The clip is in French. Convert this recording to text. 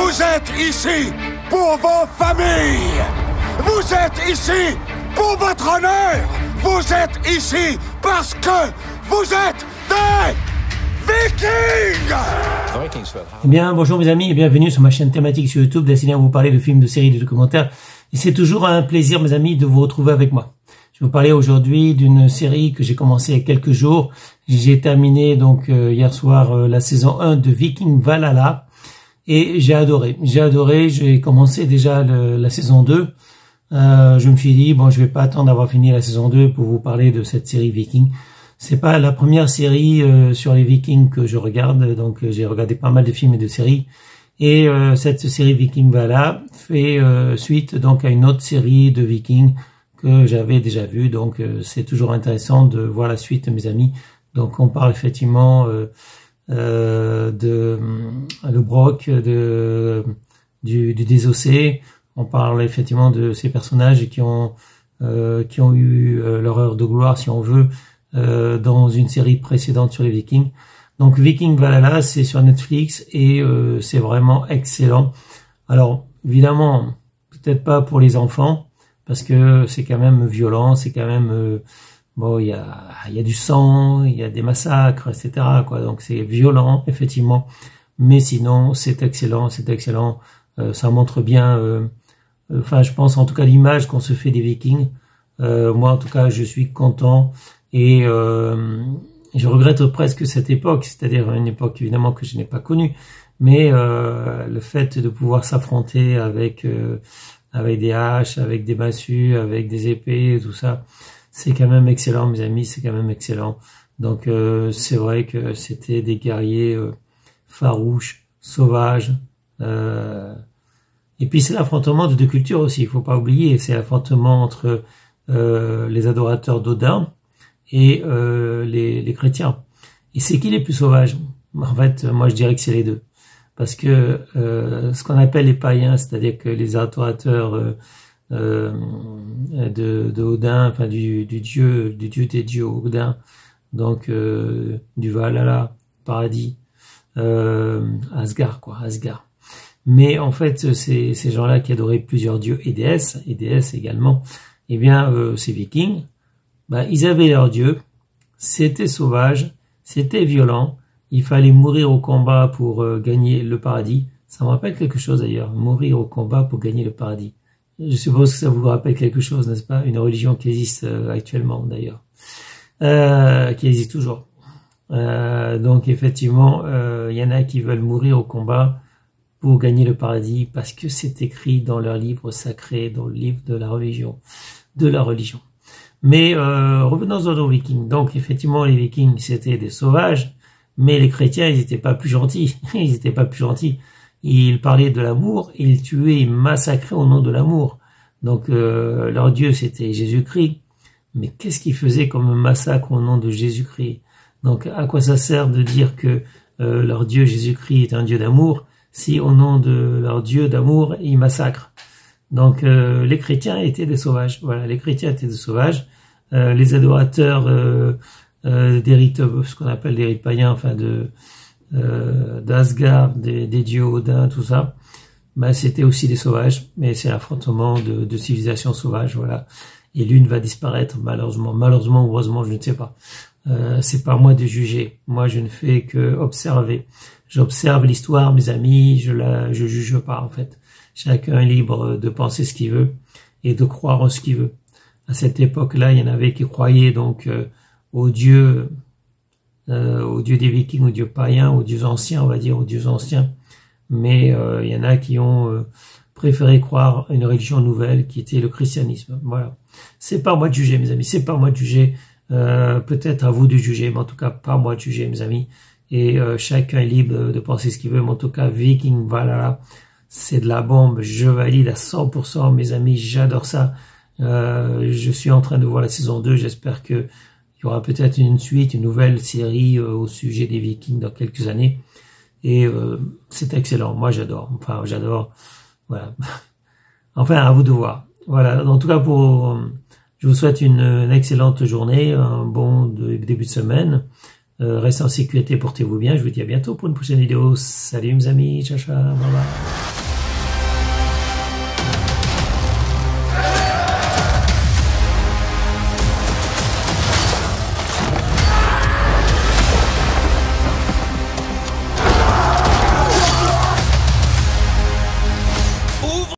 Vous êtes ici pour vos familles. Vous êtes ici pour votre honneur. Vous êtes ici parce que vous êtes des Vikings. Eh bien, bonjour mes amis et bienvenue sur ma chaîne thématique sur YouTube destinée à vous parler de films, de séries, de documentaires. Et c'est toujours un plaisir, mes amis, de vous retrouver avec moi. Je vais vous parler aujourd'hui d'une série que j'ai commencé il y a quelques jours. J'ai terminé donc hier soir la saison 1 de Viking Valhalla et j'ai adoré. J'ai commencé déjà la saison 2. Je me suis dit bon, je vais pas attendre d'avoir fini la saison 2 pour vous parler de cette série Viking. C'est pas la première série sur les Vikings que je regarde, donc j'ai regardé pas mal de films et de séries. Et cette série Viking Valhalla fait suite donc à une autre série de Vikings que j'avais déjà vue. Donc c'est toujours intéressant de voir la suite, mes amis. Donc on parle effectivement de le Brock, du désossé. On parle effectivement de ces personnages qui ont eu leur heure de gloire, si on veut, dans une série précédente sur les Vikings. Donc Viking Valhalla, c'est sur Netflix et c'est vraiment excellent. Alors évidemment, peut-être pas pour les enfants parce que c'est quand même violent, c'est quand même bon, il y a du sang, il y a des massacres, etc. quoi. Donc c'est violent effectivement, mais sinon c'est excellent. Ça montre bien. Enfin, je pense en tout cas l'image qu'on se fait des Vikings. Moi en tout cas, je suis content et je regrette presque cette époque, c'est-à-dire une époque évidemment que je n'ai pas connue, mais le fait de pouvoir s'affronter avec des haches, avec des massues, avec des épées, tout ça, c'est quand même excellent, mes amis, c'est quand même excellent. Donc c'est vrai que c'était des guerriers farouches, sauvages, et puis c'est l'affrontement de deux cultures aussi, il faut pas oublier, c'est l'affrontement entre les adorateurs d'Odin et les chrétiens. Et c'est qui les plus sauvages? En fait, moi je dirais que c'est les deux. Parce que ce qu'on appelle les païens, c'est-à-dire que les adorateurs de Odin, enfin du dieu des dieux Odin, donc du Valhalla, paradis, Asgard. Mais en fait, ces gens-là qui adoraient plusieurs dieux et déesses également, eh bien ces Vikings, ils avaient leur dieu, c'était sauvage, c'était violent, il fallait mourir au combat pour gagner le paradis. Ça me rappelle quelque chose d'ailleurs, mourir au combat pour gagner le paradis. Je suppose que ça vous rappelle quelque chose, n'est-ce pas? Une religion qui existe actuellement d'ailleurs, qui existe toujours. Donc effectivement, il y en a qui veulent mourir au combat pour gagner le paradis parce que c'est écrit dans leur livre sacré, dans le livre de la religion. Mais revenons aux Vikings. Donc effectivement, les Vikings c'était des sauvages, mais les chrétiens ils n'étaient pas plus gentils. Ils parlaient de l'amour, ils tuaient, ils massacraient au nom de l'amour. Donc leur Dieu c'était Jésus-Christ. Mais qu'est-ce qu'ils faisaient comme massacre au nom de Jésus-Christ? Donc à quoi ça sert de dire que leur Dieu Jésus-Christ est un Dieu d'amour si au nom de leur Dieu d'amour ils massacrent? Donc les chrétiens étaient des sauvages. Voilà, les chrétiens étaient des sauvages. Les adorateurs des rites, ce qu'on appelle des rites païens, enfin d'Asgard, des dieux Odin, tout ça, c'était aussi des sauvages. Mais c'est l'affrontement de civilisations sauvages, voilà. Et l'une va disparaître malheureusement, ou heureusement, je ne sais pas. C'est pas à moi de juger. Moi, je ne fais que observer. J'observe l'histoire, mes amis. Je juge pas en fait. Chacun est libre de penser ce qu'il veut et de croire en ce qu'il veut. À cette époque-là, il y en avait qui croyaient donc aux dieux des Vikings, aux dieux païens, aux dieux anciens, on va dire, aux dieux anciens. Mais il y en a qui ont préféré croire à une religion nouvelle qui était le christianisme. Voilà. C'est pas à moi de juger, mes amis. C'est pas à moi de juger. Peut-être à vous de juger, mais en tout cas pas à moi de juger, mes amis. Et chacun est libre de penser ce qu'il veut. Mais en tout cas, Viking Valhalla, c'est de la bombe. Je valide à 100%, mes amis. J'adore ça. Je suis en train de voir la saison 2. J'espère que il y aura peut-être une suite, une nouvelle série au sujet des Vikings dans quelques années. Et c'est excellent. Moi, j'adore. Enfin, j'adore. Voilà. Enfin, à vous de voir. Voilà. En tout cas, je vous souhaite une excellente journée, un bon début de semaine. Restez en sécurité, portez-vous bien. Je vous dis à bientôt pour une prochaine vidéo. Salut mes amis. Ciao, ciao. Bye bye.